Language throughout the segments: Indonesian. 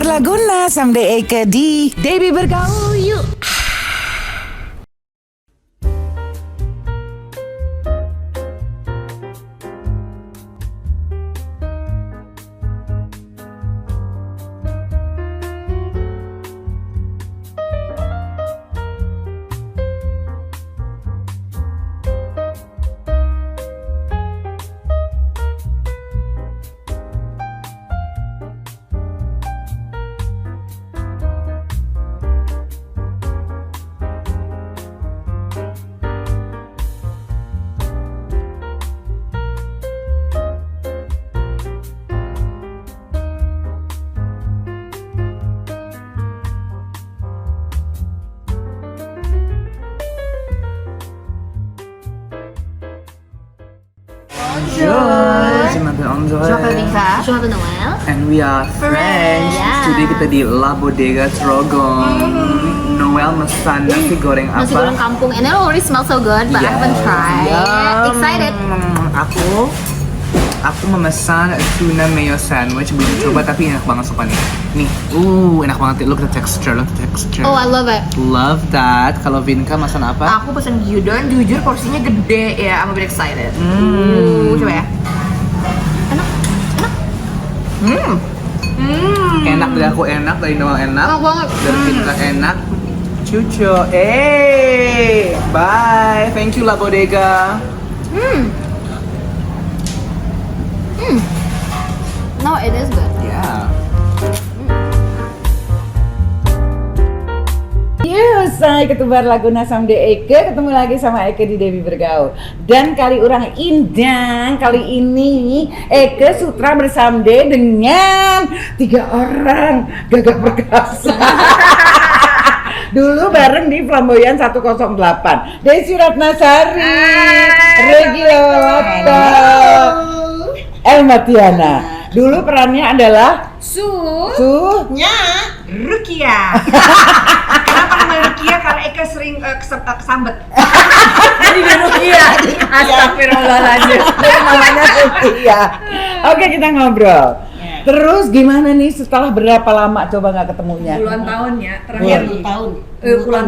Berlaguna someday Eke di Debbie Bergaul yuk. Bonjour, je m'appelle Andre. Je m'appelle Vinka. Je m'appelle Noel. And we are friends. Yeah. Today kita di La Bodega Trogon. Noel pesan nasi goreng apa? Nasi goreng kampung, and it already smells so good, but I haven't tried. Yum. Excited. Aku memesan tuna mayo sandwich, belum coba tapi enak banget sumpahnya. Nih, enak banget. Look at the texture, Oh, I love it. Love that. Kalau Vinka pesan apa? Aku pesen gyudon, jujur porsinya gede ya, I'm a bit excited. Coba ya. Enak dari aku enak, dari Noel enak, Enak banget. dari Vinka enak. Cucu, bye. Thank you La Bodega. No, it is good. Yeah. Saya ketumbar Laguna someday Eke, ketemu lagi sama Eke di Debbie Bergaul. Dan kali orang indang, kali ini Eke Sutra bersamde dengan 3 orang gagah perkasa. Dulu bareng di Flamboyan 108. Desi Ratnasari, Regina Lata, Elma Tiana. Dulu perannya adalah Rukia. Kenapa namanya Rukia? Karena Eka sering kesambet. Jadi Rukia. Astagfirullahaladzim. Dari mamanya Rukia. Oke, kita ngobrol. Terus gimana nih setelah berapa lama coba nggak ketemunya? Puluhan tahun ya, terakhir. Puluhan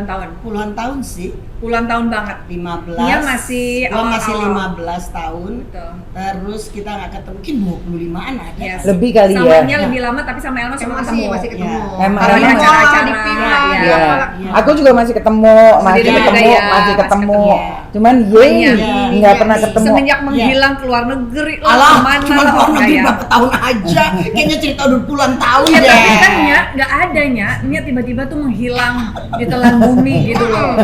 tahun. Puluhan tahun Sih. Puluhan tahun banget. 15. Nia masih Gua masih awal-awal. 15 tahun. Betul. Terus kita nggak ketemu mungkin 25-an ada. Yes. Lebih kali ya. Samanya lebih lama tapi sama Elma cuma ketemu. masih ketemu. Emang Kalau di Elma acara-acara di Pima, ya. Iya. Aku juga masih ketemu, Sendiri juga ya, masih ketemu. ketemu. Cuman Iya. nggak pernah ketemu. Semenjak menghilang ke luar negeri lah, Alah, kemana cuma lah, luar negeri kayak. berapa tahun aja. Kayaknya cerita udah puluhan tahun Ya, deh. tapi kan Nya nggak ada Nya tiba-tiba tuh menghilang di telan bumi gitu loh.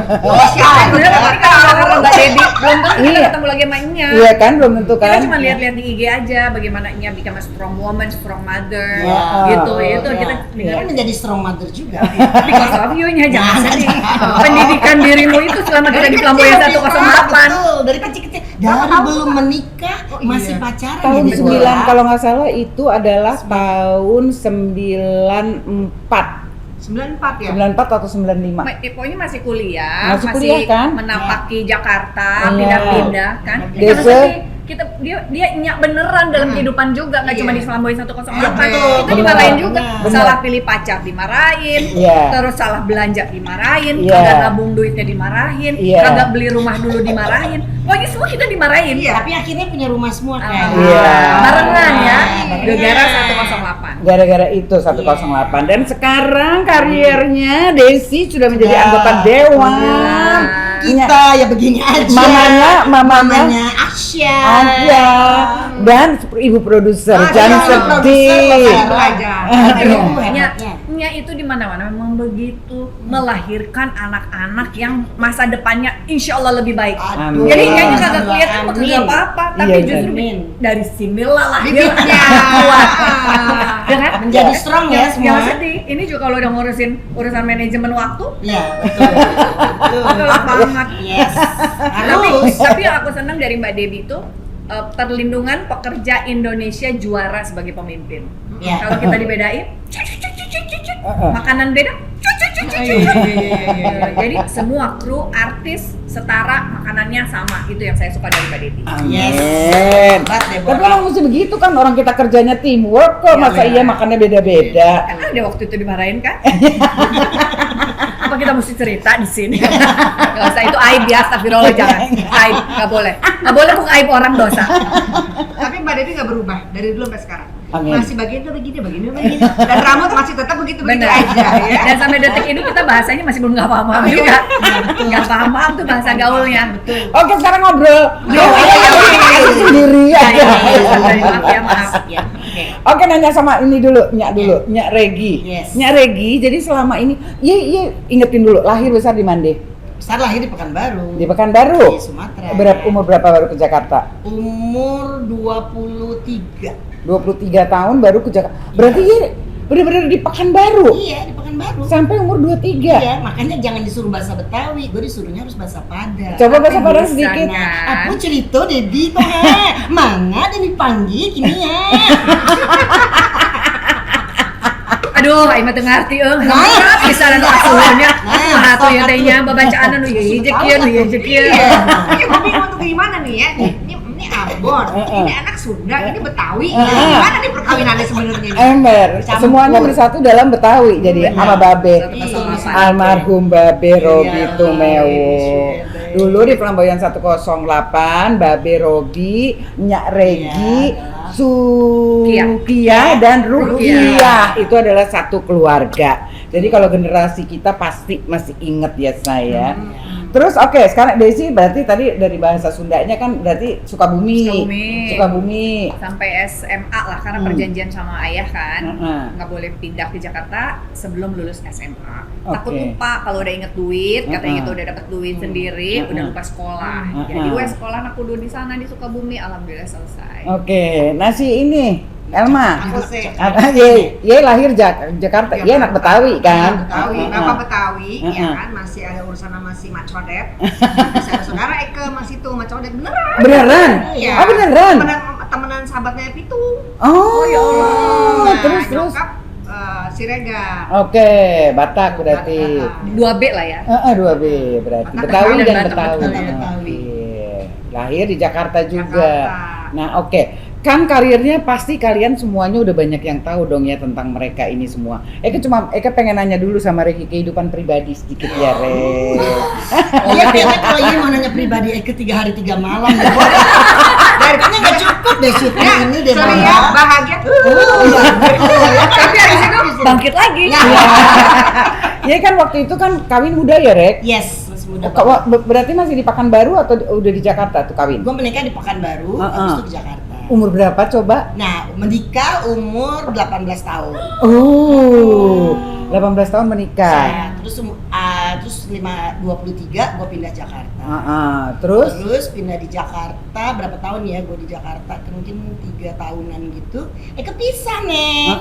Bener, tapi kan kalau Mbak Debbie belum tentu kita Iya. ketemu lagi sama Nya. Iya kan, belum tentu Kita kan? cuma lihat-lihat di IG aja bagaimana Nya become a strong woman, strong mother, Wow. gitu. Itu Iya. kita dengar. Kan menjadi strong mother juga. Because of you Nya, jangan sedih. Pendidikan dirimu itu selama kita di Flamboyan 108. Betul, dari kecil-kecil. Dari belum menikah masih pacaran. Tahun jadi 9 sekolah. kalau nggak salah itu adalah tahun 94. 94 ya. 94 atau 95. Pokoknya masih kuliah, Masih kuliah, kan? menapaki Jakarta, Iya. pindah-pindah kan. Desa. Maksudnya dia nyak beneran dalam kehidupan juga, nggak cuma di Flamboyan 108. Kita dimarahin juga, Benar. salah pilih pacar dimarahin, Iya. terus salah belanja dimarahin, Iya. kagak nabung duitnya dimarahin, Iya. kagak beli rumah dulu dimarahin. Pokoknya semua kita dimarahin. Tapi akhirnya punya rumah semua kan. Iya. Barengan ya, Barengan. gara-gara 108. Gara-gara itu 108 dan sekarang karirnya Desi sudah menjadi Sudah. anggota dewan. Kita ya begini aja. Mamanya Asya. aja dan ibu produser jangan sedih. Nya itu di mana-mana memang begitu melahirkan anak-anak yang masa depannya insya Allah lebih baik. Amin. Jadi kayaknya kagak Amin. kelihatan kagak apa-apa, tapi Iya, justru amin. dari sinilah lahir Bibitnya. kuat. Ya kan? Menjadi strong ya semua. Jangan sedih. Ini juga kalau udah ngurusin urusan manajemen waktu, Ya, betul. itulah banget. Yes. Tapi yang aku senang dari Mbak Debbie itu perlindungan pekerja Indonesia juara sebagai pemimpin. Ya. Kalau kita dibedain, makanan beda, jadi semua kru, artis, setara, makanannya sama. Itu yang saya suka dari Mbak Dedi. Yes. Amin. Hebat, Deborah. Tapi emang mesti begitu kan, orang kita kerjanya teamwork kok, Ya, masa benar. iya makannya beda-beda. Kan ada waktu itu dimarahin kan? Apa kita mesti cerita di sini? Gak usah, itu aib ya, astagfirullah, jangan. Aib, gak boleh. Gak boleh kok aib orang dosa. Tapi Mbak Devi nggak berubah dari dulu sampai sekarang. Amin. Masih begini, begini. Dan rambut masih tetap begitu Bener. aja ya. Dan sampai detik ini kita bahasanya masih belum nggak paham juga. Nggak paham tuh bahasa gaulnya. Oke, sekarang ngobrol. Sendiri aja. Maaf ya, maaf. Ya, oke. Oke, nanya sama ini dulu, Nyak Regi. Yes. Nyak Regi, jadi selama ini, iya ingetin dulu, lahir besar di Mande? Besar lahir di Pekanbaru. Di Pekanbaru? Di Sumatera. Umur berapa baru ke Jakarta? Umur 23. 23 tahun baru ke Jakarta. Berarti iya bener-bener di Pekanbaru? Iya, di Pekanbaru. Sampai umur 23? Iya, makanya jangan disuruh bahasa Betawi, gue disuruhnya harus bahasa Padang. Coba bahasa Padang Bisa, sedikit. kan? Aku cerita Dedi kok ha, mangga dan dipanggil kini ya. Aduh, aing mah teu ngarti bisa anu asuhannya. Kumaha tuh ya teh nya babacaan anu ieu jeung kieu nu ieu jeung kieu. Ini mau bingung tuh gimana nih ya? Ini Ambon, ini anak Sunda, ini Betawi. Gimana nih perkawinannya sebenarnya? Ember, semuanya bersatu dalam Betawi jadi sama Babe. Satu Almarhum Babe Robi Iya, Tumewu. iya. Dulu di Flamboyan 108, Babe Robi, Nyak Regi, Sukia dan Rukiah. Itu adalah satu keluarga. Jadi kalau generasi kita pasti masih inget ya saya. Terus oke, sekarang Desi berarti tadi dari bahasa Sundanya kan berarti Sukabumi. Sukabumi. Sampai SMA lah karena perjanjian sama ayah kan nggak boleh pindah ke Jakarta sebelum lulus SMA. Takut Oke. lupa kalau udah inget duit, katanya gitu udah dapat duit sendiri, udah lupa sekolah. Jadi gue sekolah anak kudu di sana di Sukabumi, alhamdulillah selesai. Oke, nasi ini Elma. Aku sih. Ye lahir Jakarta. Ye anak Betawi kan? Betawi, Bapak Betawi, ya Heeh. kan masih ada urusan sama si Mat Codet. Masih ada saudara Eke masih tuh Mat Codet beneran. Beneran? Iya. Oh beneran? Temenan sahabatnya Pitu. Oh ya Allah. Nah, Terus. nyokap, si Rega. Oke, Batak berarti. 2B lah ya. 2B berarti. Batak Betawi dan dan Batak, Betawi. Batak, Betawi. Oke. Lahir di Jakarta juga. Jakarta. Nah, oke. Kan karirnya pasti kalian semuanya udah banyak yang tahu dong ya tentang mereka ini semua. Eka pengen nanya dulu sama Regi kehidupan pribadi sedikit ya, Re. Iya, kayaknya kalau ini mau nanya pribadi Eke 3 hari 3 malam. Kayaknya nggak cukup deh syuting ini deh. Sorry ya, bahagia. Tapi habis itu bangkit lagi. Ya kan waktu itu kan kawin muda ya, Rek? Yes, masih muda. Berarti masih di Pekanbaru atau udah di Jakarta tuh kawin? Gue menikah di Pekanbaru, habis itu di Jakarta. Umur berapa coba? Nah, menikah umur 18 tahun. Oh, 18 tahun menikah. Terus 23 gue pindah Jakarta. Terus? Terus pindah di Jakarta berapa tahun ya gue di Jakarta? Mungkin 3 tahunan gitu. Kepisah nih.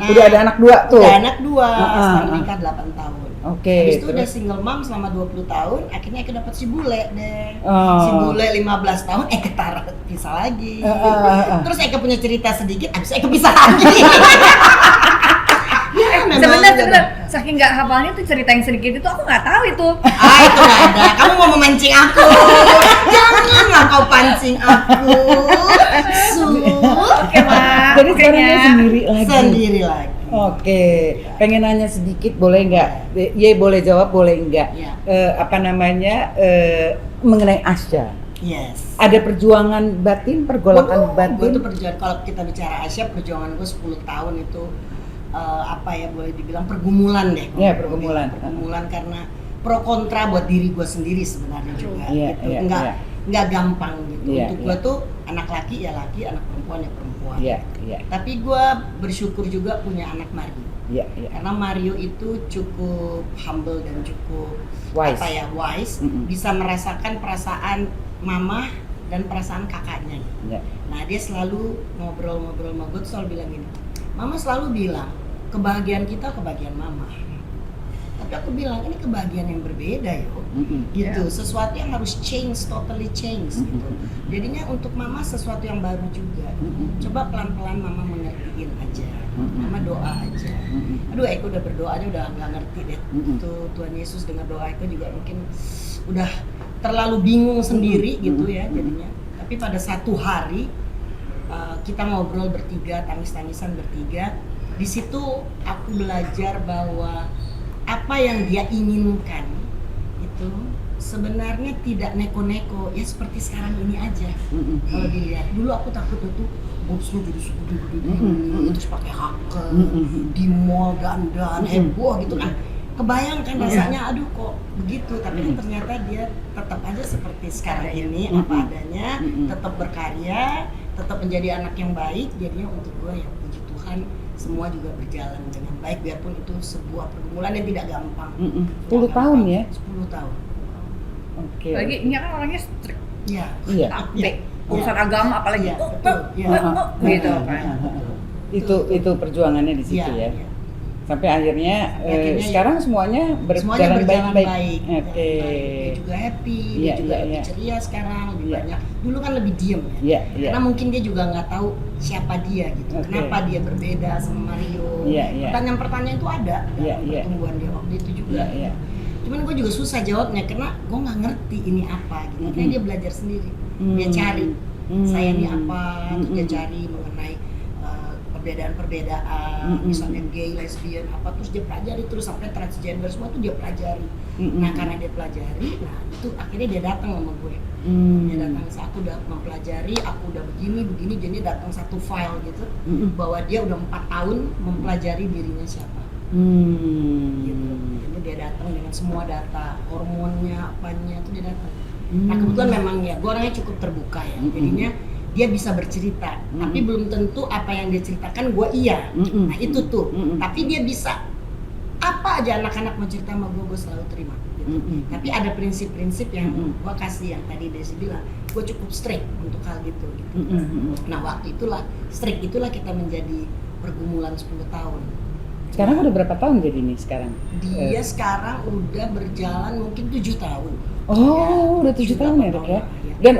Udah ada anak 2 tuh. Udah anak 2. Setelah menikah 8 tahun. Oke. Habis itu Terus? udah single mom selama 20 tahun. Akhirnya Eke dapat si bule deh. Oh. Si bule 15 tahun Eke taruh pisah lagi. Terus Eke punya cerita sedikit. Habis itu Eke pisah lagi. Ya, memang Sebentar. Saking nggak hafalnya tuh cerita yang sedikit itu aku nggak tahu itu. Itu nggak ada. Kamu mau memancing aku? Janganlah kau pancing aku. Oke, Mak. Jadi sekarang dia sendiri lagi. Sendiri lagi. Oke, pengen nanya sedikit boleh nggak? Ye boleh jawab, boleh nggak? Ya. Mengenai Asya. Yes. Ada perjuangan batin, pergolakan Gue batin. tuh perjuangan, kalau kita bicara Asia, perjuangan gue 10 tahun itu boleh dibilang pergumulan deh. Iya, pergumulan. Pergumulan karena pro kontra buat diri gue sendiri sebenarnya juga. Iya, gitu. iya, Nggak gampang gitu. Iya, Untuk iya. gue tuh anak laki ya laki, anak perempuan ya perempuan. Iya, iya, Tapi gue bersyukur juga punya anak Mario. iya, iya. Karena Mario itu cukup humble dan cukup Wise. wise, Mm-mm. bisa merasakan perasaan mama dan perasaan kakaknya. Iya. Nah dia selalu ngobrol-ngobrol sama gue, selalu bilang gini, mama selalu bilang kebahagiaan kita kebahagiaan mama. Tapi aku bilang ini kebahagiaan yang berbeda yo, gitu. Sesuatu yang harus totally change gitu. Jadinya untuk mama sesuatu yang baru juga. Coba pelan-pelan mama mengertiin aja, mama doa aja. Aduh, Eko udah berdoa aja udah nggak ngerti deh. Tuh Tuhan Yesus dengar doa Eko juga mungkin udah terlalu bingung sendiri gitu ya jadinya. Tapi pada satu hari kita ngobrol bertiga, tangis-tangisan bertiga. Di situ aku belajar bahwa apa yang dia inginkan itu sebenarnya tidak neko-neko, ya seperti sekarang ini aja. Kalau dilihat, dulu aku takut itu boobsnya jadi segede-gede, terus pakai hakel, di mall dandan, heboh gitu kan. Kebayangkan rasanya, aduh kok begitu, tapi kan ternyata dia tetap aja seperti sekarang ini, apa adanya, tetap berkarya, tetap menjadi anak yang baik. Jadinya untuk gue ya puji Tuhan, semua juga berjalan dengan baik, biarpun itu sebuah pergumulan yang tidak gampang. 10 tahun ya? 10 tahun. Oke. Lagi Nya kan orangnya strict, Iya. Iya. takbik, urusan agama apalagi. Iya, betul. Iya. Gitu kan. Itu perjuangannya di situ Iya, ya. iya. Sampai akhirnya, Akhirnya sekarang semuanya berjalan baik-baik. Oke. Dia juga happy, Iya, dia juga iya, lebih iya. ceria sekarang, lebih Iya. banyak. Dulu kan lebih diem ya. Iya, iya. Karena mungkin dia juga nggak tahu siapa dia gitu. Oke. Kenapa dia berbeda sama Mario? Iya, iya. Pertanyaan-pertanyaan itu ada dalam Iya, iya. pertumbuhan dia waktu itu juga. Iya, iya. Cuman gue juga susah jawabnya karena gue nggak ngerti ini apa gitu. Karena dia belajar sendiri. Dia cari saya ini apa, terus dia cari mengenai perbedaan-perbedaan, misalnya gay, lesbian apa, terus dia pelajari terus sampai transgender semua tuh dia pelajari. Nah karena dia pelajari, nah itu akhirnya dia datang sama gue. Dia datang, aku udah mempelajari, aku udah begini, jadi dia datang satu file gitu, bahwa dia udah 4 tahun mempelajari dirinya siapa. Gitu. Jadi dia datang dengan semua data, hormonnya, apanya itu dia datang. Nah kebetulan memang ya, gue orangnya cukup terbuka ya, jadinya dia bisa bercerita, tapi belum tentu apa yang dia ceritakan gue iya. Nah itu tuh, tapi dia bisa apa aja anak-anak mau cerita sama gue selalu terima. Gitu. Tapi ada prinsip-prinsip yang gue kasih, yang tadi Desi bilang, gue cukup strict untuk hal gitu. Nah waktu itulah, strict itulah kita menjadi pergumulan 10 tahun. Sekarang udah berapa tahun jadi nih sekarang? Dia sekarang udah berjalan mungkin 7 tahun. Oh, udah 7 tahun ya, Dok ya? Ya. Dan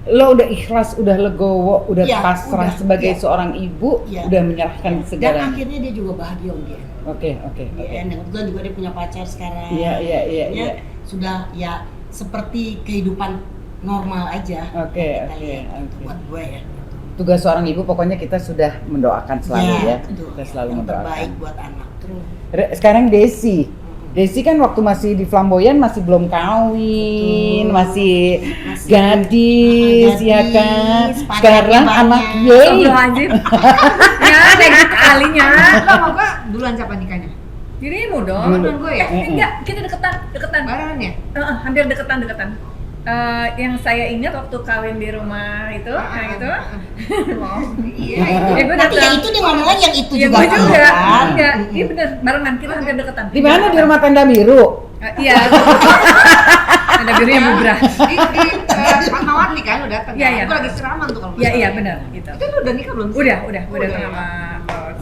lo udah ikhlas, udah legowo, udah Ya, pasrah udah, sebagai ya. seorang ibu, Ya. udah menyerahkan Dan segalanya. akhirnya dia juga bahagia Om Dian. Oke. Dan kebetulan juga dia punya pacar sekarang. Iya. Akhirnya sudah ya seperti kehidupan normal aja. Oke. Buat gue ya. Tugas seorang ibu pokoknya kita sudah mendoakan selalu ya. betul. Kita selalu yang mendoakan. terbaik buat anak. Terus. Sekarang Desi kan waktu masih di Flamboyan masih belum kawin, Betul. masih Masih gadis, ya kan. pacarnya Sekarang banyak. anak Yeay. Astagfirullahaladzim. Ya, kayak kalinya. Lo mau gue duluan siapa nikahnya? Dirimu dong. Duluan gue ya? Enggak, kita deketan. Barengan ya? Hampir deketan. Yang saya ingat waktu kawin di rumah itu, yang itu. Iya. Ibu Tapi ya datang. itu dia ngomong lagi yang itu Iya, juga. gue juga. kan? Enggak, iya bener, barengan kita hampir deketan. Di mana di rumah tenda biru? Iya. Ada biru yang bubrah. Di Fatmawati kan lo datang. Iya, iya. Gue lagi siraman tuh kalau nggak Iya, salah. iya benar gitu. Itu lo udah nikah belum sih? Udah Udah sama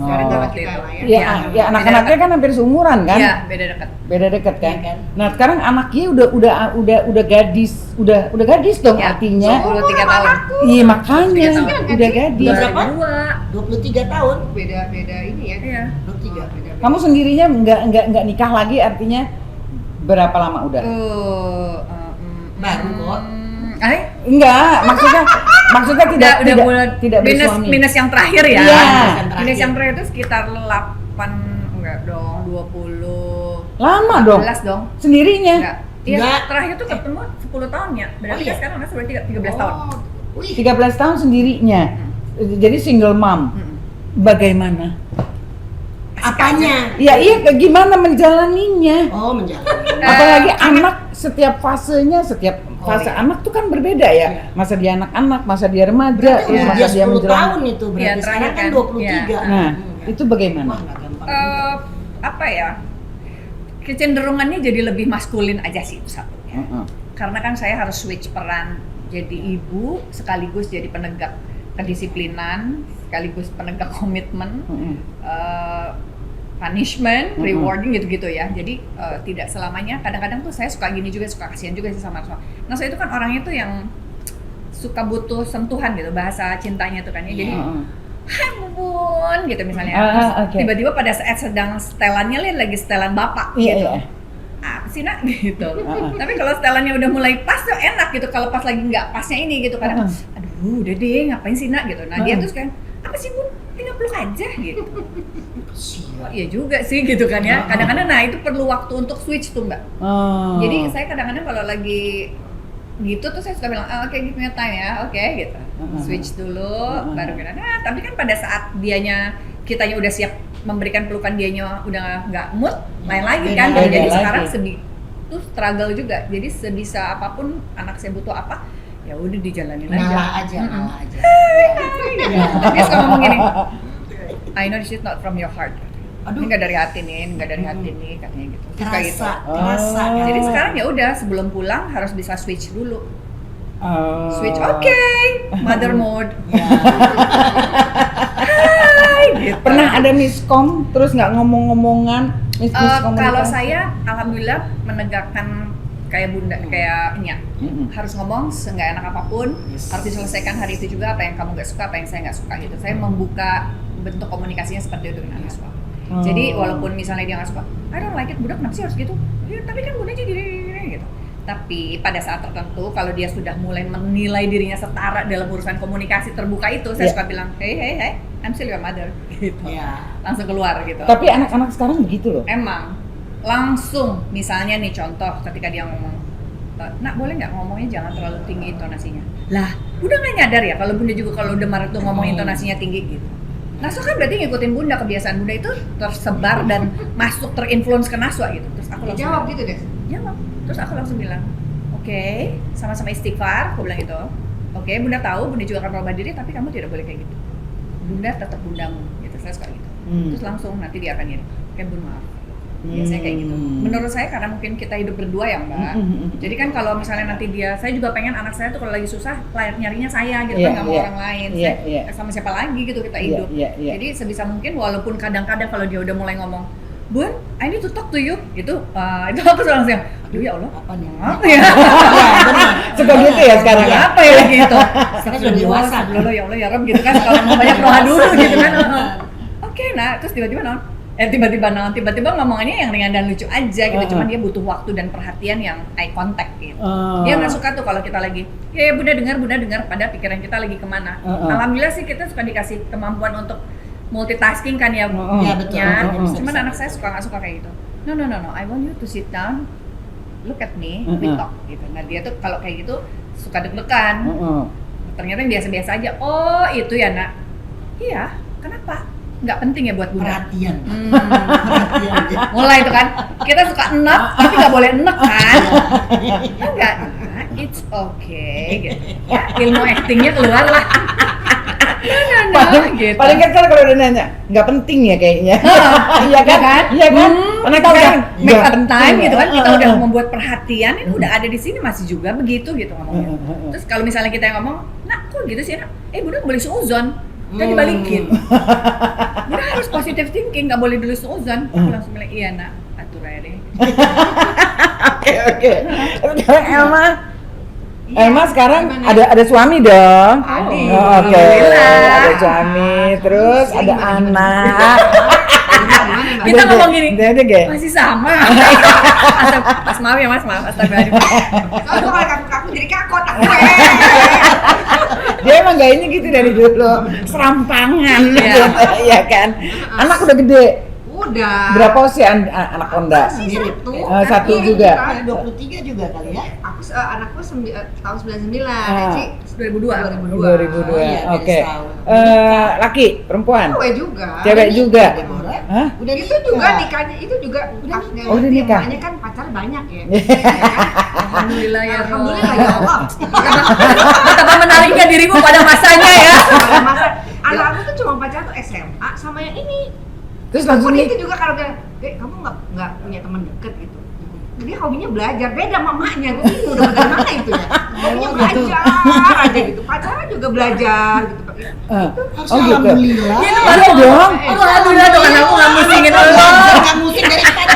Sekarang Oh. sama waktu kita itu. lah ya. Ya, ya anak-anaknya kan hampir seumuran kan? Iya, beda dekat. Beda deket kan? Iya kan? Nah sekarang anaknya udah gadis, udah gadis dong Ya, artinya. 23 tahun. Iya makanya 23 tahun. udah gadis. Udah berapa? 2002. 23 tahun. Beda ini ya. Iya. 23. Beda. Kamu sendirinya nggak nikah lagi artinya berapa lama udah? Baru kok. Enggak, maksudnya tidak minus bersuami. minus yang terakhir ya. Iya. Minus yang terakhir itu sekitar 8 enggak dong, 20 Lama dong. 11 dong. Sendirinya. Enggak. Iya, Enggak. terakhir tuh ketemu 10 tahun ya. Berarti Oh, iya. sekarang udah sudah 13 tahun. Oh, wih. 13 tahun sendirinya. Jadi single mom. Bagaimana? Apanya? Ya iya gimana menjalaninya? Oh, menjalani. Apalagi anak setiap fasenya, setiap Oh, fase iya. anak tuh kan berbeda ya. Iya. Masa dia anak-anak, masa dia remaja, Berarti terus umur masa dia dia 10 menjelang. tahun itu berarti. Iya, Sekarang terakhir kan kan. 23. Iya. Nah, Hmm, itu bagaimana? Wah, nggak gampang. Apa ya? Kecenderungannya jadi lebih maskulin aja sih itu satu ya. Heeh. Karena kan saya harus switch peran jadi ibu sekaligus jadi penegak kedisiplinan sekaligus penegak komitmen, Heeh. punishment, rewarding gitu-gitu ya. Jadi tidak selamanya. Kadang-kadang tuh saya suka gini juga, suka kasihan juga sih sama suami. Nah saya itu kan orangnya tuh yang suka butuh sentuhan gitu, bahasa cintanya tuh kan ya. Jadi Heeh. hai bun gitu misalnya. Ah, Terus oke. tiba-tiba pada saat sedang setelannya lagi setelan bapak Iya, gitu. iya. Ah, sih nak gitu. Tapi kalau setelannya udah mulai pas tuh enak gitu. Kalau pas lagi nggak pasnya ini gitu kadang, aduh udah deh ngapain sih nak gitu. Nah dia terus kan, apa sih bun, tinggal peluk aja gitu. Oh, iya juga sih gitu kan ya. Kadang-kadang nah itu perlu waktu untuk switch tuh mbak. Jadi saya kadang-kadang kalau lagi gitu tuh saya suka bilang, oke give me a time ya, oke gitu. Switch dulu, baru kita. Nah tapi kan pada saat kitanya udah siap memberikan pelukan, dianya udah nggak mood, lain lagi kan. Beda Jadi lagi. sekarang tuh struggle juga. Jadi sebisa apapun anak saya butuh apa, ya udah dijalanin Ngalah aja. aja. Dia suka ngomong gini, I know this is not from your heart. Aduh. Ini nggak dari hati nih, katanya gitu. Terus kayak gitu. Kerasa. Jadi sekarang ya udah sebelum pulang harus bisa switch dulu. Switch, Oh. oke, mother mode. Hai, gitu. Pernah ada miskom terus nggak ngomong-ngomongan? Miskom Kalau saya alhamdulillah menegakkan kayak bunda, kayak Nya, harus ngomong seenggak enak apapun, harus diselesaikan hari itu juga, apa yang kamu nggak suka, apa yang saya nggak suka gitu. Saya membuka bentuk komunikasinya seperti itu dengan anak suami. Jadi walaupun misalnya dia nggak suka, I don't like it, bunda kenapa sih harus gitu? Ya, tapi kan bunda jadi gitu. Tapi pada saat tertentu kalau dia sudah mulai menilai dirinya setara dalam urusan komunikasi terbuka itu, saya suka bilang, hey, I'm still your mother, gitu. Langsung keluar gitu. Tapi anak-anak sekarang begitu loh. Emang langsung, misalnya nih contoh ketika dia ngomong, nak boleh nggak ngomongnya jangan terlalu tinggi intonasinya. Lah, udah nggak nyadar ya kalau bunda juga kalau udah marah tuh ngomong intonasinya tinggi gitu. Naswa kan berarti ngikutin bunda, kebiasaan bunda itu tersebar dan masuk terinfluence ke Naswa gitu. Terus aku langsung Jawab gitu deh. jawab. Terus aku langsung bilang, oke, sama-sama istighfar, aku bilang gitu. Oke, bunda tahu, bunda juga akan merubah diri, tapi kamu tidak boleh kayak gitu. Bunda tetap bundamu, gitu. Saya suka gitu. Terus langsung nanti dia akan gini, oke bun maaf. Biasanya kayak gitu. Menurut saya karena mungkin kita hidup berdua ya mbak. Jadi kan kalau misalnya nanti saya juga pengen anak saya tuh kalau lagi susah nyarinya saya gitu kan, nggak mau orang lain. Saya sama siapa lagi gitu kita hidup. Jadi sebisa mungkin walaupun kadang-kadang kalau dia udah mulai ngomong, Bun, I need to talk to you, gitu. Itu aku langsung, aduh ya Allah, Apa nih? apa ya? Suka gitu ya sekarang ya? Apa ya gitu? Sekarang sudah dewasa. Ya Allah ya Rob gitu kan, kalau mau banyak doa dulu gitu kan. Oke, nah terus tiba-tiba ngomongannya yang ringan dan lucu aja gitu, cuman dia butuh waktu dan perhatian yang eye contact gitu. Dia nggak suka tuh kalau kita lagi, ya bunda dengar, pada pikiran kita lagi kemana. Alhamdulillah sih kita suka dikasih kemampuan untuk multitasking kan ya, Ya, betul. cuman anak saya nggak suka kayak gitu. No, I want you to sit down, look at me, we talk gitu. Nah dia tuh kalau kayak gitu suka deg-degan. Ternyata yang biasa-biasa aja. Oh itu ya nak. Iya. Kenapa? Nggak penting ya buat bunda. Perhatian. Mulai itu kan. Kita suka enek, tapi nggak boleh enek kan? Enggak. Nah, it's okay. Gitu. Ya, ilmu actingnya keluar lah. Gitu. Paling kesel kalau udah nanya, nggak penting ya kayaknya. Iya kan? Iya kan? Karena Kita udah make nggak up penting time ya. gitu kan, kita udah membuat perhatian, ini udah ada di sini masih juga begitu gitu ngomongnya. Terus kalau misalnya kita yang ngomong, nak kok gitu sih nak? Bunda boleh suuzon, udah dibalikin. Bunda harus positive thinking, nggak boleh dulu suuzon. Aku langsung bilang iya nak, atur aja deh. Oke. Sekarang Elma sekarang ada suami dong. Oke. Ada suami, terus ada anak. Kita ngomong gini, Dia masih sama. Mas maaf ya mas, maaf. Astagfirullahaladzim. Kalau kalau kaku-kaku jadi kakot aku. Dia emang gayanya gitu dari dulu, serampangan, ya kan. Anak udah gede. Udah. Berapa usia anak Onda? Mirip tuh. Satu Tapi juga. kan 23 juga kali ya. Aku anakku tahun 99, Ci 2002. 2002. iya, beda Oke. setahun. Laki, perempuan, Cewek juga. cewek juga. Deborah. Hah? Udah Itu juga nikahnya, itu juga Oh, udah nikah. Makanya kan pacar banyak ya. Alhamdulillah ya Rob. Alhamdulillah ya Allah. Betapa menariknya dirimu pada masanya ya. Masa anak aku tuh cuma pacar tuh SMA sama yang ini. Terus langsung Pun nih. itu juga kalau bilang, kamu nggak punya teman deket gitu. Dia hobinya belajar, beda mamanya. Gue bingung udah dari mana itu ya. Hobinya belajar aja gitu. Pacaran juga belajar gitu. Harusnya Oh, gitu. alhamdulillah. Iya Iya dong. Aduh, alhamdulillah dong anakku nggak musingin lo. Nggak musik dari kita.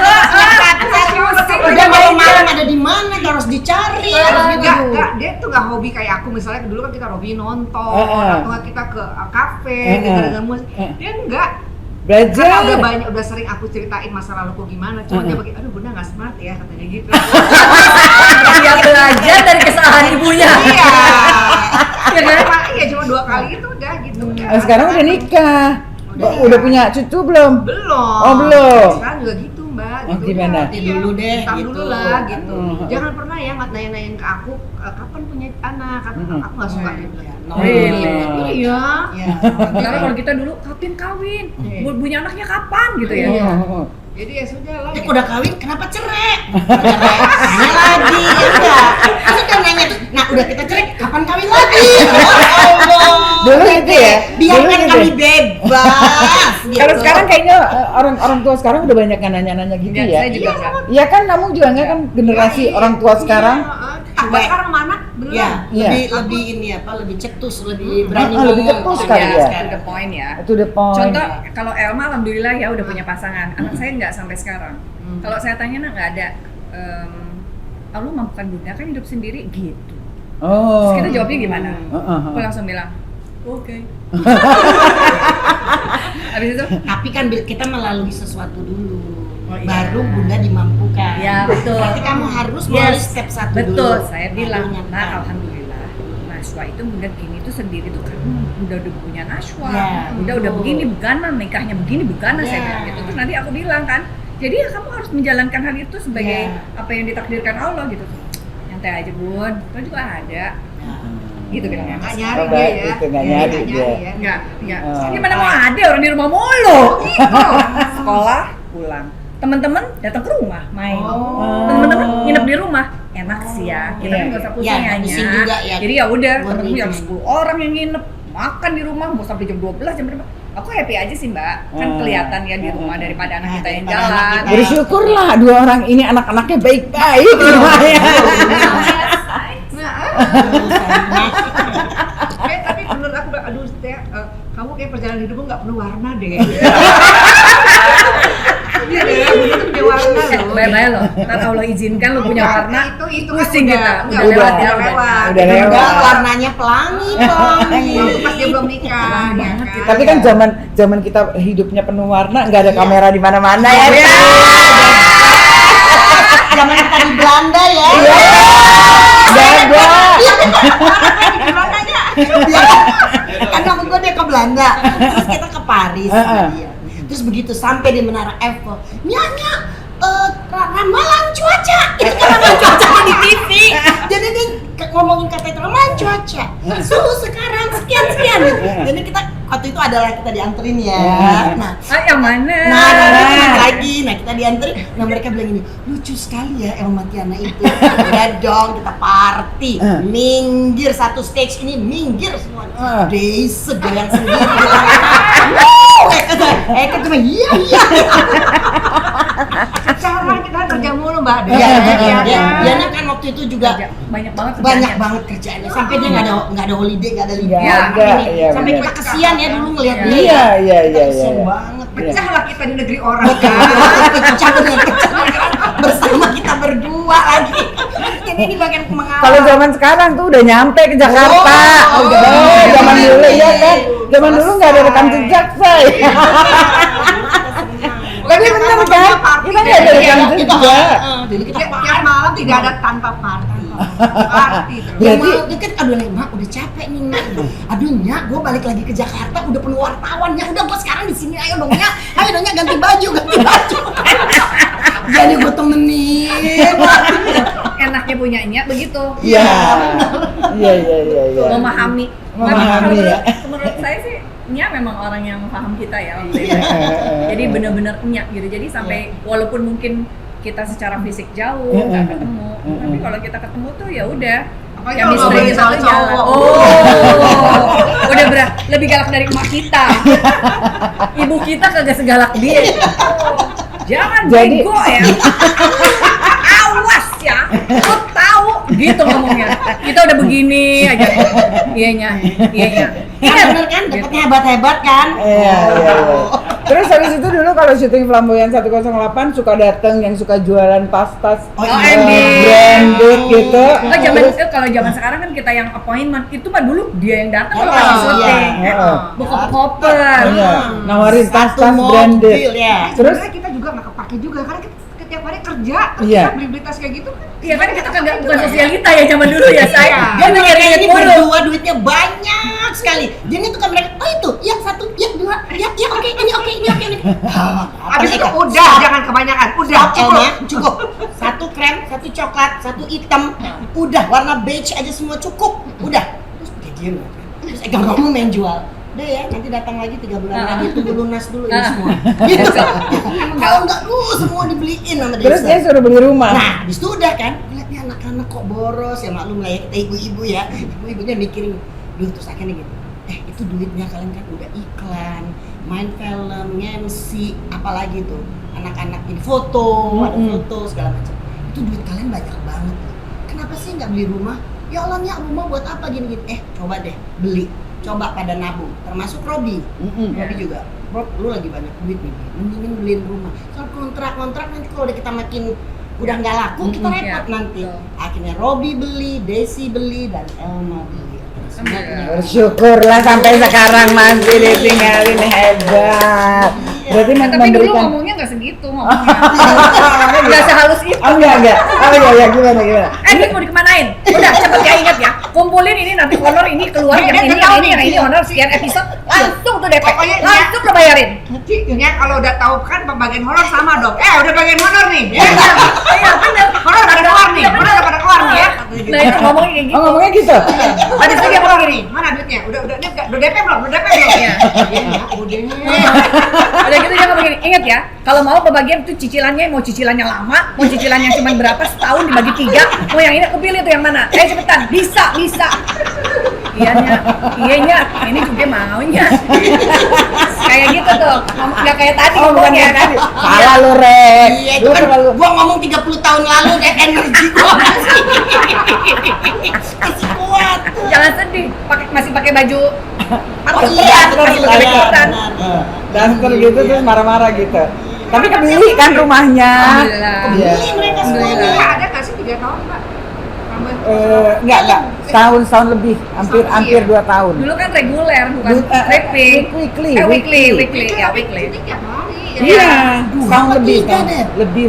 Udah malam-malam ada di mana harus dicari. Harus Enggak, dia tuh nggak hobi kayak aku. Misalnya dulu kan kita hobi nonton, atau nggak kita ke kafe, kita dengar musik. Dia enggak. Belajar. Karena udah banyak, udah sering aku ceritain masa laluku gimana. Cuma dia pakai, aduh bunda nggak smart ya katanya gitu. Dia belajar dari kesalahan ibunya. Iya. Ya kan? Iya cuma 2 kali itu udah gitu. Sekarang udah nikah. Udah Udah nikah. punya cucu belum? Belum. Oh, belum. Sekarang juga gitu mbak. Oh, Gitu. gimana? Nanti dulu deh, Ntar gitu. dulu lah gitu. Hmm. Jangan pernah ya nanya-nanyain ke aku kapan punya anak. Aku nggak suka gitu. No, Iya. Ya. Karena kalau kita dulu kapan kawin, punya anaknya kapan gitu ya. Iya. Jadi ya sudah lah. Aku udah kawin, kenapa cerai? Cerai, nanya lagi, ya enggak? Aku udah nanya tuh, nah udah kita cerai, kapan kawin lagi? Dulu gitu ya? Biarkan Dulu gitu kami ya? bebas. gitu. Kalau sekarang kayaknya orang tua sekarang udah banyak yang nanya-nanya gitu Ya, ya. saya juga enggak. Iya kan, kamu juga enggak kan generasi orang tua sekarang. Mbak sekarang mana? Belum. Ya, Iya. lebih ini apa, lebih cetus, lebih berani lebih ngomong. cetus kali ya. To the point ya. Itu the point. Contoh, kalau Elma alhamdulillah ya udah punya pasangan. Anak saya nggak sampai sekarang. Kalau saya tanya, nak nggak ada. Allah mampukan bunda kan hidup sendiri gitu. Oh. Terus kita jawabnya gimana? Heeh. Aku langsung bilang, oke. Habis itu, Tapi kan kita melalui sesuatu dulu. Oh, iya. Baru bunda dimampukan. Ya, betul. Berarti kamu harus melalui step 1 dulu. betul. Saya bilang, Baru nah nyampe. alhamdulillah. Naswa itu bunda gini tuh sendiri tuh karena udah punya Naswa. Ya, udah betul. begini bukan nikahnya begini bukan saya Ya. bilang gitu. Terus nanti aku bilang kan, jadi ya kamu harus menjalankan hal itu sebagai Ya. apa yang ditakdirkan Allah gitu. Nyantai aja bun, itu juga ada. Gitu bilangnya. Nggak nyari Oh, dia baik, ya. itu nggak Iya, nyari nggak dia. ya. Enggak. Oh. Gimana mau ada orang di rumah mulu? Sekolah, pulang. Teman-teman datang ke rumah, main. Oh. Teman-teman nginep di rumah. Enak sih ya. Kita kan Iya. nggak usah Iya, pusing pusing hanya. juga ya. Jadi ya udah, Worry temen yang juga. 10 orang yang nginep, makan di rumah mau sampai jam 12 jam berapa. Aku happy aja sih, Mbak. Kan kelihatan ya di rumah daripada anak kita yang daripada anak jalan. kita. Bersyukurlah 2 orang ini anak-anaknya baik-baik di rumahnya. Tapi menurut aku, aduh Setia, kamu kayak perjalanan hidupmu nggak penuh warna deh. Iya deh, bunda tuh punya warna loh. Bye-bye loh. Ntar Allah izinkan lu punya warna. Itu kan pusing udah, kita. udah Udah. lewat ya, Udah lewat. lewat. Udah warnanya pelangi, pelangi. Pas dia belum nikah, ya kan? Tapi kan zaman kita hidupnya penuh warna, nggak ada kamera di mana-mana ya. Iya. Zaman kita di Belanda ya. Nggak ada. Kan kamu gue dia ke Belanda, terus kita ke Paris sama dia. Terus begitu sampai di Menara Eiffel, nyanyi ramalan cuaca. Itu kan ramalan cuaca di TV. Jadi dia ngomongin kata itu ramalan cuaca. Suhu sekarang sekian. Jadi kita waktu itu adalah kita dianterin ya. Nah, Yang mana? lagi, nah kita dianterin. Nah mereka bilang ini lucu sekali ya Elma Tiana itu. Udah dong kita party, minggir satu stage ini minggir semuanya. Desa goyang sendiri. Eka cuma iya. Sekarang kita kerja mulu mbak. Diana kan waktu itu juga Banyak banget banyak kerjaannya. banget kerjaannya. Sampai dia nggak ada holiday, nggak ada libur. Nggak ada, Ini. iya, Sampai benar. kita kesian ya dulu ngeliat dia. Iya. Kesian banget. Pecahlah kita di negeri orang. Pecah bersama kita berdua lagi. Jadi ini bagian pengalaman. Kalau zaman sekarang tuh udah nyampe ke Jakarta. Oh, Zaman dulu ya kan. Zaman dulu nggak ada rekam jejak, say. Tapi bener kan? Kita nggak ada rekam jejak. Dulu kita Tiap malam tidak ada tanpa party. Party terus. Ya, Berarti- Mak, deket, aduh Mak udah capek nih Mak. Aduh Nyak, gue balik lagi ke Jakarta udah penuh wartawan. Ya udah gue sekarang di sini ayo dong Nyak. Ayo dong Nyak ganti baju. Jadi gue temenin. Enaknya punya Nyak begitu. Iya. Memahami. Memahami, Kalau ya. menurut saya sih Nyak memang orang yang paham kita ya waktu itu. Jadi benar-benar Nyak gitu. Jadi sampai walaupun mungkin kita secara fisik jauh nggak ketemu, tapi kalau kita ketemu tuh ya udah. Apalagi Ya kalau misteri ngomongin kita soal tuh jalan. cowok. Oh, udah lebih galak dari emak kita. Ibu kita kagak segalak dia. Jangan Jadi- bego ya. Awas ya. Lu tahu gitu ngomongnya. Kita udah begini aja. Iya nya. Iya bener kan, dapetnya hebat-hebat kan? Iya. Terus habis itu dulu kalau syuting Flamboyan 108 suka datang yang suka jualan tas-tas OMG. branded gitu. Oh, kalau zaman sekarang kan kita yang appointment itu mah dulu dia yang datang kalau Oh, kasih syuting. iya. Buku koper. Iya, nawarin Satu tas-tas branded. mobil, ya. Terus Sebenarnya kita juga nggak kepake juga karena kita setiap hari kerja Iya. beli tas kayak gitu kan. Iya kan kita kagak bukan sosialita ya zaman dulu ya saya. Iya. Dia tuh Mereka nyari ini mulu. berdua duitnya banyak sekali. Jadi tukang mereka, oh itu, yang satu, yang dua, ya oke, ini oke, ini oke, ini. Habis itu udah, jangan kebanyakan. Udah, Elma, cukup. Satu krem, satu coklat, satu hitam. Udah, warna beige aja semua cukup. Udah. Terus dia diem. Terus kalau kamu main jual. Udah ya, nanti datang lagi 3 bulan lagi, tunggu lunas dulu ini semua. Gitu. Kalau enggak, semua dibeliin sama dia. terus dia suruh beli rumah. Nah, habis itu udah kan, lihat nih anak-anak kok boros, ya maklum lah ya, kita ibu-ibu ya. Ibu-ibunya mikirin, terus akhirnya gitu, itu duitnya kalian kan udah iklan, main film, MC, apalagi tuh, anak-anak ini foto, ada foto, segala macam. Itu duit kalian banyak banget. Kenapa sih nggak beli rumah? Ya Allah, ya rumah buat apa gini-gini? Coba deh, beli. Coba pada nabung, termasuk Robi. Robi juga, Rob, lu lagi banyak duit nih, mendingin beliin rumah. Soal kontrak nanti kalau udah kita makin udah nggak laku, kita repot nanti. Akhirnya Robi beli, Desi beli, dan Elma beli. Bersyukurlah sampai sekarang masih ditinggalin, hebat. Berarti Tapi dulu memberikan. ngomongnya nggak segitu ngomongnya. Nggak sehalus itu. Oh enggak. Oh iya gimana. Ini mau dikemanain? Udah cepet ya, ingat ya. Kumpulin ini nanti honor ini keluar Dia yang ini tahu yang nih. ini honor sekian episode langsung tuh DP. Pokoknya dia- Langsung lo bayarin. Ya kalau udah tahu kan pembagian honor sama dong. Udah bagian honor nih. Iya bener. Honor udah pada keluar nih. Honor udah pada keluar nih ya. Nah itu ngomongnya kayak Oh gitu. ngomongnya gitu. Habis itu dia ngomong gini, mana duitnya? Udah DP belum? Udah DP belum? Iya. Udah. Udah gitu dia ngomong gini, ingat ya, kalau mau pembagian tuh cicilannya, mau cicilannya lama, mau cicilannya cuma berapa setahun dibagi 3, mau yang ini aku pilih tuh yang mana? Cepetan, bisa. Iyanya, ini juga maunya. Kayak gitu tuh, nggak kayak tadi Oh bukan ngomongnya yang tadi. kan? Salah lu, Rek. Iya, itu Lu kan terlalu. gua ngomong 30 tahun lalu, deh energi gua masih kuat. Jangan sedih, masih pakai baju iya, masih pakai dekoran. Daster gitu terus marah-marah gitu. Tapi kebeli kan rumahnya. Alhamdulillah. Iya. Beli mereka semuanya. Iya, ada nggak sih 3 tahun Pak? Enggak. Setahun lebih, hampir 2 tahun. Dulu kan reguler, bukan Weekly. weekly, ya weekly. Ini tiap hari. Iya, Dua setahun apa lebih tiga kan. deh? Lebih.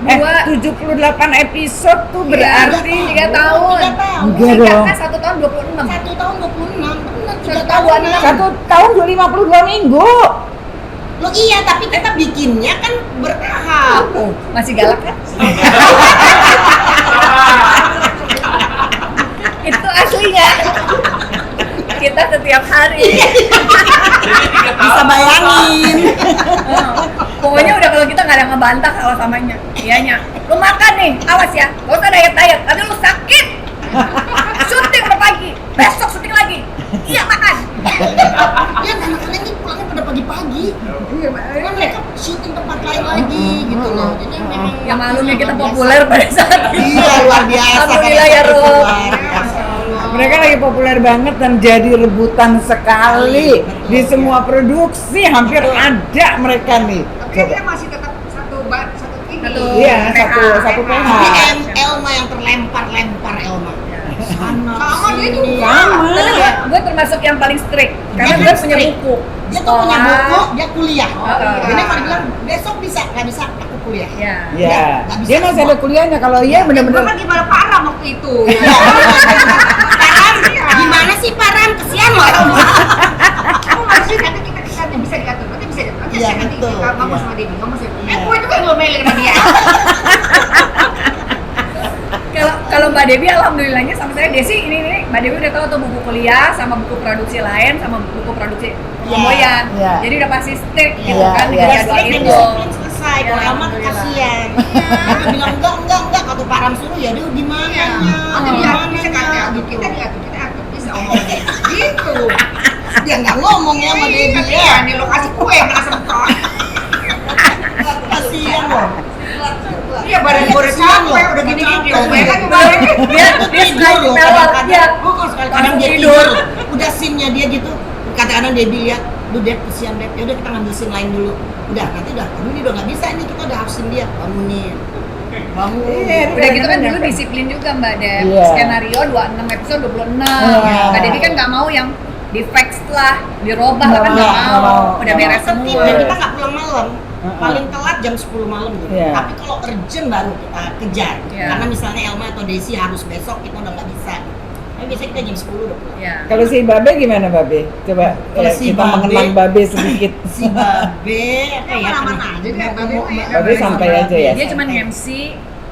Dua. 78 episode tuh berarti 3 tahun. 3 tahun. Enggak dong. Kan 1 tahun 26. 1 tahun 26, benar 3 1 tahun. tahun. 1 tahun 52 minggu. Loh iya, tapi kita bikinnya kan bertahap. Masih galak kan? Itu aslinya. Kita setiap hari. Bisa bayangin. Pokoknya udah kalau kita nggak ada ngebantah kalau samanya. Iyanya, lu makan nih, awas ya. Gak usah diet, nanti lu sakit. Syuting udah pagi, besok syuting lagi. Iya makan. Ya anak-anak ini pulangnya pada pagi-pagi. Karena mereka syuting tempat lain lagi gitu loh. Jadi memang Ya maklumnya kita populer pada saat itu. Iya, luar biasa. Alhamdulillah ya Rob. Luar biasa. Mereka lagi populer banget dan jadi rebutan sekali di semua produksi, hampir ada mereka nih. Tapi dia masih tetap satu ini. Iya, satu PH. Tapi Elma yang terlempar-lempar Elma. Sama dia juga. Sama. Gue termasuk yang paling strict karena Dia gue kan punya strict. buku. Dia tuh punya buku, dia kuliah. Heeh. Jadi kalau bilang besok bisa, nggak bisa aku kuliah. Ya. Iya. Nggak bisa Dia masih ada semua. kuliahnya. Kalau iya Gue bener-bener. kan gimana parah waktu itu. Param, gimana sih Param? Kesian loh Elma. Kamu nggak sih nanti kita bisa diatur. Nanti bisa diatur. Nanti Iya, saya nanti betul. ngomong Iya. sama Debbie, ngomong sama Iya. gue juga ngomelin sama dia. Kalau Mbak Debbie alhamdulillahnya sama saya Desi ini Mbak Debbie udah tahu tuh buku kuliah sama buku produksi lain sama buku produksi Flamboyan. Iya. Jadi udah pasti strict gitu Iya, kan iya. Dia dikasih strict dan itu. disiplin selesai. Iya, Kalau Elma alhamdulillah. kasihan. Dia bilang enggak. Kalau Param suruh ya dia gimana Iya. Nanti diatur, bisa kan diatur. Kita diatur, bisa ngomong gitu. Dia nggak ngomong ya sama Debbie Iya, ya. nih lo kasih kue nggak sempet. Kasihan loh. Iya, badan gue udah capek, udah gini-gini. Gue kan kemarin. Dia suka Tidur loh ditawar. kadang-kadang. Iya. Kadang dia Tidur. tidur. Udah scene-nya dia gitu. Kadang-kadang Debbie lihat Duh Dep, kesian Dep, yaudah kita ngambil scene lain dulu. Udah, nanti aduh ini udah nggak bisa nih, kita udah harus dia bangunin. Bangun. Udah gitu kan dulu disiplin juga Mbak Dep. Iya. Skenario 26 episode 26. Iya. Mbak Devi kan nggak mau yang di fax lah, dirobah lah kan nggak Nggak mau. mau. Udah beres Tertib, semua. dan kita nggak pulang malam. Paling telat jam 10 malam gitu. Iya. Tapi kalau urgent baru kita kejar. Iya. Karena misalnya Elma atau Desi harus besok, kita udah nggak bisa. Tapi biasanya kita jam 10 udah pulang. Ya. Kalau si Babe gimana Babe? Coba Kalau si kita Babe- mengenang Babe sedikit. Si Babe, apa ya? Aman-aman aja deh, Babe mah ya. Babe santai aja ya. Dia cuma MC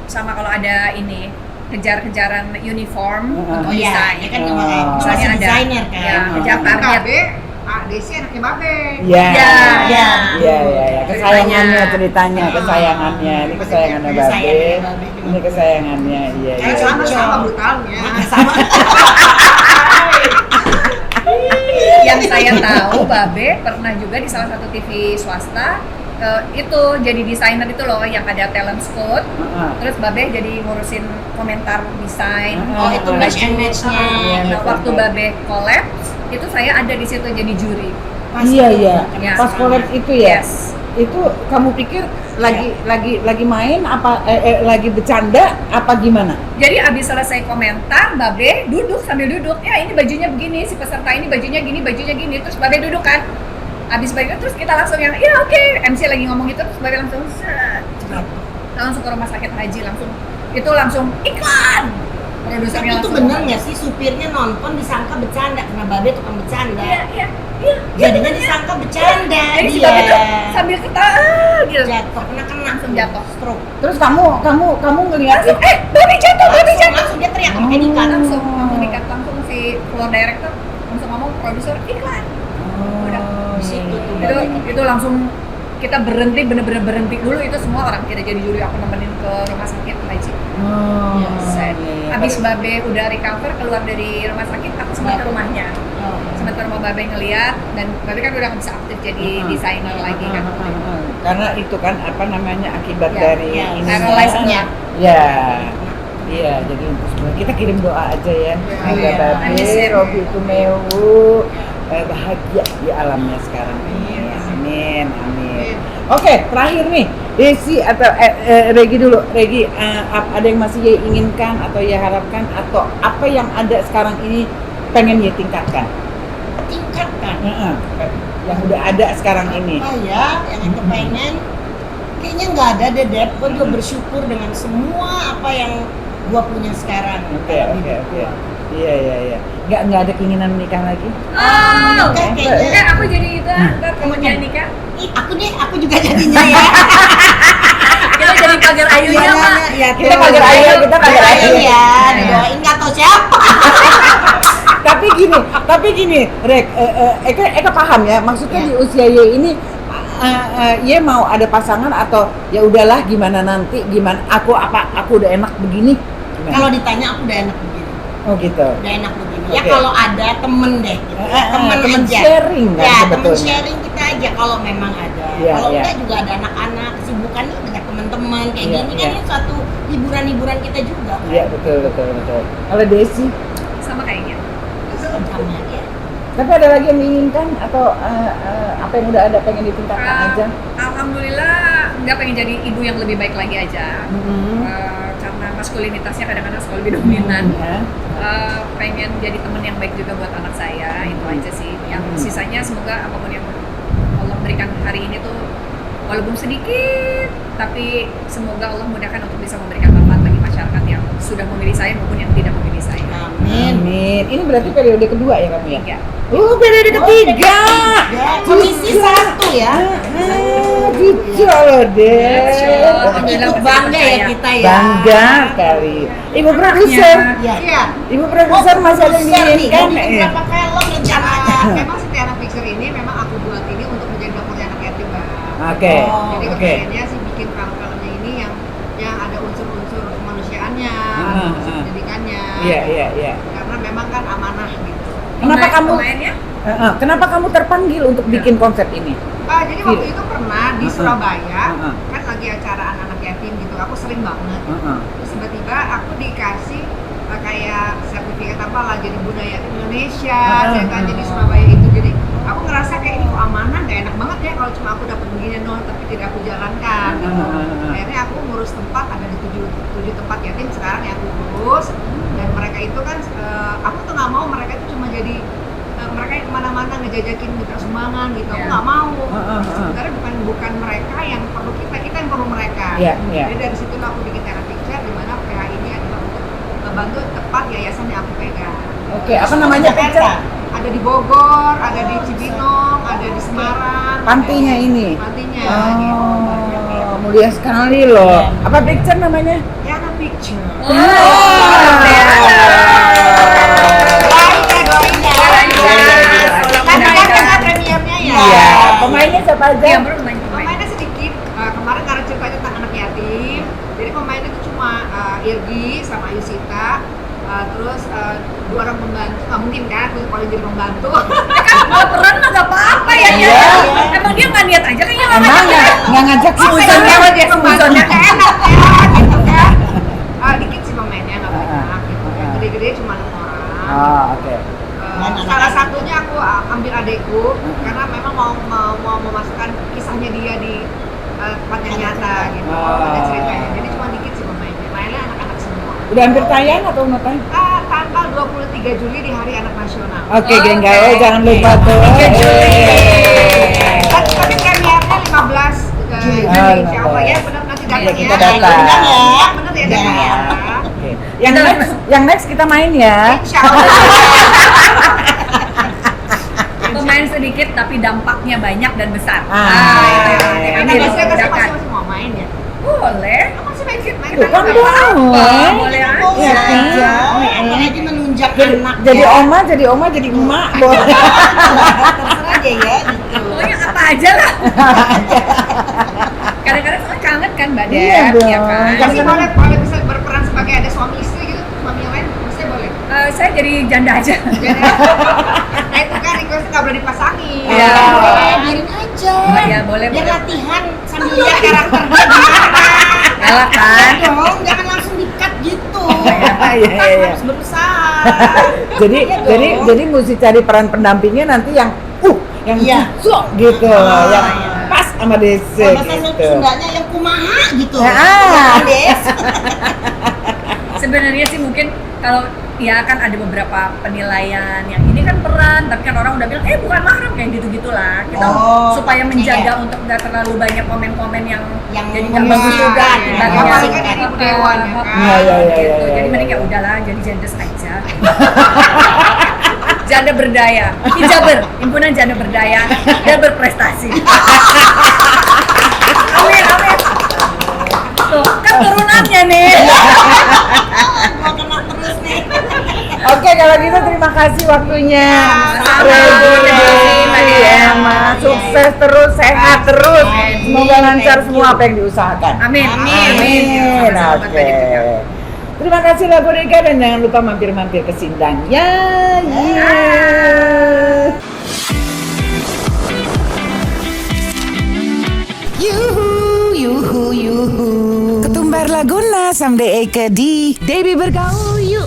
sama kalau ada ini kejar-kejaran uniform Heeh. untuk Oh iya, desain. ya kan Oh. masih Misalnya ada desainer kan. ya, kejar Kan target. Babe, Desi anaknya Babe. Iya. Iya. Iya. Iya. Kesayangannya ceritanya, Ah. kesayangannya. Ini kesayangannya Babe. Kesayangannya Babe gimana? Ini kesayangannya. Iya. Kayak Iya. sama brutalnya. Sama. Yang saya tahu Babe pernah juga di salah satu TV swasta itu jadi desainer itu loh yang ada talent scout. Heeh. Terus Babe jadi ngurusin komentar desain. Oh, itu match and match-nya. Iya, Nah, betul, waktu betul. Babe collapse itu saya ada di situ jadi juri. Iya iya. Ya. Pas collab itu ya. Yes. Itu kamu pikir lagi main apa lagi bercanda apa gimana? Jadi abis selesai komentar, Babe duduk sambil duduk. Ya ini bajunya begini, si peserta ini bajunya gini, terus Babe duduk kan. Abis bajunya terus kita langsung yang, ya oke, MC lagi ngomong gitu, terus Babe langsung set, langsung ke rumah sakit haji langsung iklan. Tapi Produsernya itu langsung bener ngomong. nggak sih supirnya nonton disangka bercanda karena Babe tukang bercanda. Iya. Jadinya disangka bercanda. Jadi si dia. Babe tuh sambil ketawa gitu. jatuh kena Langsung jatuh. stroke. Terus kamu ngelihat Langsung, Babe jatuh. Langsung dia teriak pakai dikat. Langsung dikat langsung si floor director langsung ngomong produser iklan. Udah. Di situ tuh itu Babe. itu langsung kita berhenti bener-bener berhenti dulu itu semua orang kita jadi juri aku nemenin ke rumah sakit haji. Oh, Set. iya. Abis Babe udah recover keluar dari rumah sakit aku sempat ke rumahnya. Oh. Sempat ke rumah Babe ngeliat dan Babe kan udah nggak bisa aktif jadi desainer lagi kan. Karena itu kan apa namanya akibat Ya, dari ya, ini. paralysis-nya. Ya. Iya, jadi untuk semua kita kirim doa aja ya. Semoga Iya. Babe, Amin. Robi Tumewu bahagia di alamnya sekarang. Amin. Oke, terakhir nih, Desi atau Regi dulu. Regi, ada yang masih Ye inginkan atau Ye harapkan atau apa yang ada sekarang ini pengen Ye tingkatkan? Tingkatkan. Heeh. Yang udah ada sekarang ini. Apa ya yang aku pengen? Kayaknya nggak ada deh Dep. Gue juga bersyukur dengan semua apa yang gua punya sekarang. Oke. Iya. Nggak ada keinginan menikah lagi? Oh, kayaknya. aku jadi itu ntar kalau Kamunya. nikah Ih, aku juga jadinya ya. kita jadi pagar ayunya Pak. Ya, Kita pagar ayah, kita pagar ayah. ya. Doain nggak tahu siapa. Tapi gini, Rek, Eka paham ya. Maksudnya di usia Ye ini, Ye mau ada pasangan atau ya udahlah gimana nanti, gimana aku udah enak begini. Gimana? Kalau ditanya aku udah enak begini. Oh gitu. Udah enak begini. Ya Oke. kalau ada temen deh, gitu. Temen temen aja. sharing kan Ya, temen sebetulnya. sharing kita aja kalau memang ada. Iya, Kalau iya. enggak juga ada anak-anak, kesibukannya dengan teman-teman kayak Iya, gini iya. kan ini suatu hiburan-hiburan kita juga. kan. Iya betul. Kalau Desi, Sama kayaknya. Sama aja. tapi ada lagi yang diinginkan atau apa yang udah ada pengen ditingkatkan aja? Alhamdulillah nggak pengen jadi ibu yang lebih baik lagi aja. Mhm. Karena maskulinitasnya kadang-kadang suka lebih dominan. Ya. Pengen jadi teman yang baik juga buat anak saya, itu aja sih. Yang sisanya semoga apapun yang Allah berikan hari ini tuh walaupun sedikit, tapi semoga Allah mudahkan untuk bisa memberikan manfaat bagi masyarakat yang sudah memilih saya maupun yang tidak memilih saya. Amin. Ini berarti periode kedua ya kamu ya? Tiga. Periode ketiga. Komisi 1 ya. Gitu loh deh. Alhamdulillah Ikut masih bangga ya percaya. kita ya. Bangga kali. Ibu produser. Iya. Iya. Ibu produser masih ada yang diinginkan. Kan berapa film rencananya? Memang si Tiana Picture ini memang aku buat ini untuk menjadi dokternya anak yatim, Mbak. Oke. Oh, Jadi Oke. kepengennya sih bikin film-filmnya ini yang ada unsur-unsur kemanusiaannya, unsur pendidikannya. Iya. Karena memang kan amanah gitu. Kenapa kamu? Pemainnya? Kenapa kamu terpanggil untuk bikin konsep ini? Jadi waktu itu pernah di Surabaya, Heeh. kan lagi acara anak-anak yatim gitu. Aku sering banget. Terus tiba-tiba aku dikasih kayak sertifikat apa lah jadi budaya Indonesia, saya kan jadi Surabaya itu. Jadi aku ngerasa kayak ini kok amanah, gak enak banget ya kalau cuma aku dapat begini doang tapi tidak aku jalankan gitu. Akhirnya aku ngurus tempat, ada di 7 tempat yatim sekarang yang aku urus, dan mereka itu kan aku tuh nggak mau mereka itu cuma jadi mereka yang kemana-mana ngejajakin minta sumbangan gitu, aku nggak mau. Sebenarnya bukan mereka yang perlu kita yang perlu mereka. Jadi dari situ aku bikin therapy care di mana PH ini adalah untuk membantu tepat yayasan yang aku pegang. Oke, apa namanya picture? Ada di Bogor, ada di Cibinong, ada di Semarang. Pantinya ini? Pantinya. Oh, mulia sekali loh. Apa picture namanya? Yana Picture. Premiernya ya. Iya. Pemainnya siapa aja? Iya, baru main pemain. Pemainnya sedikit. Kemarin karena ceritanya tentang anak yatim, jadi pemainnya itu cuma Irgi sama Yusita. Terus 2 orang pembantu, nggak mungkin kan kalau jadi pembantu. Kan mau peran mah gak apa-apa ya. Iya. Emang dia nggak niat aja kayaknya Emang nggak ngajak Sebenarnya Susan? dia pembantunya enak ya, gitu kan. Dikit sih pemainnya, nggak banyak gitu. Yang gede-gede cuma 6 orang. Oh, oke. Salah satunya aku ambil adekku karena memang mau memasukkan kisahnya dia di tempatnya nyata gitu. Ada ceritanya. Jadi cuma dikit sih pemainnya. Lainnya anak-anak semua. Udah hampir tayang atau mau tayang? Tanggal 23 Juli di Hari Anak Nasional. Oke, geng gawe jangan lupa tuh. 3 Juli. Tapi premiernya 15 Juli. Insya Allah ya, benar nanti datang ya. Kita datang. Ya, benar ya datang ya. Oke. Yang next kita main ya. Insya Allah. Pemain sedikit tapi dampaknya banyak dan besar. Karena biasanya kan Bedakan. masih mau main ya. Boleh. Masih main Tuh kan boleh. Boleh aja. Iya kan? Apalagi menunjak Jadi, anak jadi ya. oma, jadi emak boleh. Terserah aja ya gitu. Pokoknya apa aja lah. Kadang-kadang soalnya kangen kan Mbak Dep, Iya dong. ya kan? Masih boleh bisa berperan sebagai ada suami istri gitu, suami yang lain masih boleh. Saya jadi janda aja. Nah itu kan request nggak boleh dipasangin. Iya. Biarin aja. Oh, iya, boleh, Biar boleh. latihan sambil lihat karakternya gimana. Galak kan? Dong, jangan langsung di-cut gitu. Iya. Harus berusaha. Jadi Iya jadi dong. jadi mesti cari peran pendampingnya nanti yang yang Iya. sok gitu, yang iya. pas sama Desi Kalau bahasa gitu. Sundanya yang kumaha gitu. Ah. Des. Sebenarnya sih mungkin kalau ya kan ada beberapa penilaian yang ini kan peran, tapi kan orang udah bilang bukan mahram kayak gitu-gitulah. Kita Oh, supaya oke. menjaga untuk nggak terlalu banyak komen-komen yang Yang nggak bagus menyesatkan, juga ya. kita Apalagi kan ini dewan ya kan. Iya, gitu. iya, Jadi iya, mending iya. ya udahlah jadi genders aja. Janda berdaya, Hijaber, himpunan janda berdaya dan berprestasi. Amin, amin. Tuh, kan turunannya nih. Mau kena terus nih. Oke, kalau gitu terima kasih waktunya. Sama-sama. Emma, sukses terus, sehat terus. Semoga lancar semua apa yang diusahakan. Amin. Amin. Sama-sama, Oke. banyak juga. Terima kasih lah Boneka dan jangan lupa mampir-mampir ke Sindang. Ya. Yuhu. Ketumbar Laguna someday Eke di Debbie Bergaul yuk.